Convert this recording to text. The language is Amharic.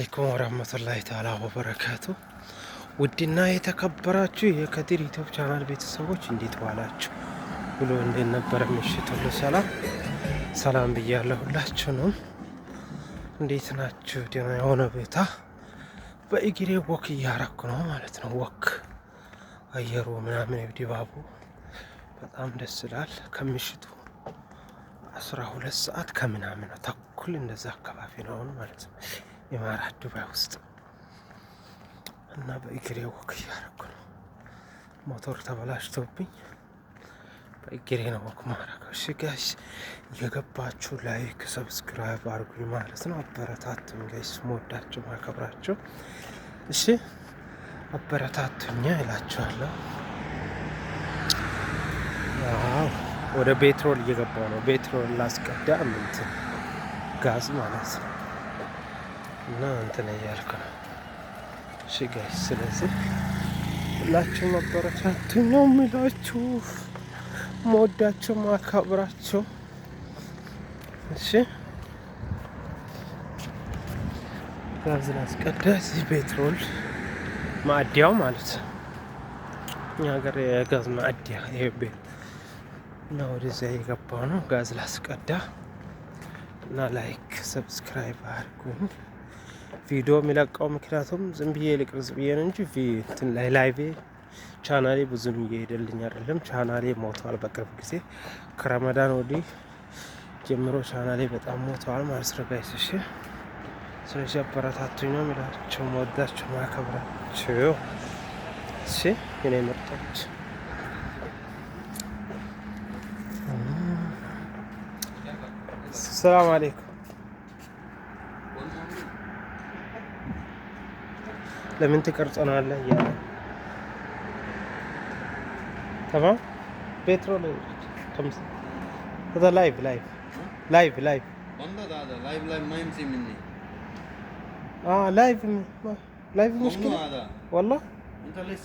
አለይኩም ወራህመቱላሂ ተዓላ ወበረካቱ። ውድና የተከበራችሁ የከዲር ዩቲዩብ ቻናል ቤተሰቦች እንዴት ዋላችሁ? ብሎ እንዴት ነበረ? ምሽት ሁሉ ሰላም ብያለሁ። ሁላችሁንም እንዴት ናችሁ? ደህና የሆነ ቦታ በእግሬ ወክ እያረኩ ነው ማለት ነው። ወክ አየሩ ምናምን ድባቡ በጣም ደስ ይላል። ከምሽቱ 12 ሰዓት ከምናምን ተኩል እንደዛ አካባቢ ነው አሁን ማለት ነው ኢማራት ዱባይ ውስጥ እና በእግሬ ወክ እያረኩ ነው። ሞተር ተበላሽቶብኝ በእግሬ ነው ወክ ማረገው። እሺ ጋይስ እየገባችሁ ላይክ ሰብስክራይብ አድርጉኝ ማለት ነው። አበረታቱኝ ጋይስ፣ መወዳችሁ ማከብራችሁ። እሺ አበረታቱኛ ይላችኋለሁ። ወደ ቤትሮል እየገባው ነው። ቤትሮል ላስቀዳ እንትን ጋዝ ማለት ነው እና እንትን እያልኩ ነው። እሺ ጋይስ፣ ስለዚህ ሁላችሁ መበረታቱኝ ነው የሚላችሁ፣ መወዳችሁ ማከብራችሁ። እሺ ጋዝ ላስቀዳ እዚህ ቤትሮል ማዕዲያው ማለት ነው። እኛ ሀገር የጋዝ ማዕዲያ ይሄ ቤት እና ወደዚያ የገባው ነው። ጋዝ ላስቀዳ እና ላይክ ሰብስክራይብ አድርጉኝ። ቪዲዮ የሚለቀው ምክንያቱም ዝም ብዬ ልቅርጽ ብዬ ነው እንጂ እንትን ላይ ላይቬ ቻናሌ ብዙም እየሄደልኝ አይደለም። ቻናሌ ሞተዋል በቅርብ ጊዜ ከረመዳን ወዲህ ጀምሮ ቻናሌ በጣም ሞተዋል ማለት ነው ጋይስ። እሺ ስለዚህ አበረታቱኝ ነው የሚላቸው፣ መወዳቸው ማከብራቸው። እሺ የኔ ምርጦች ሰላም አለይኩም። ለምን ትቀርጸናለህ? ያ تمام पेट्रोल خمس هذا لايف बंद هذا لايف ما يمشي مني. لايف مشكلة هذا والله. انت ليش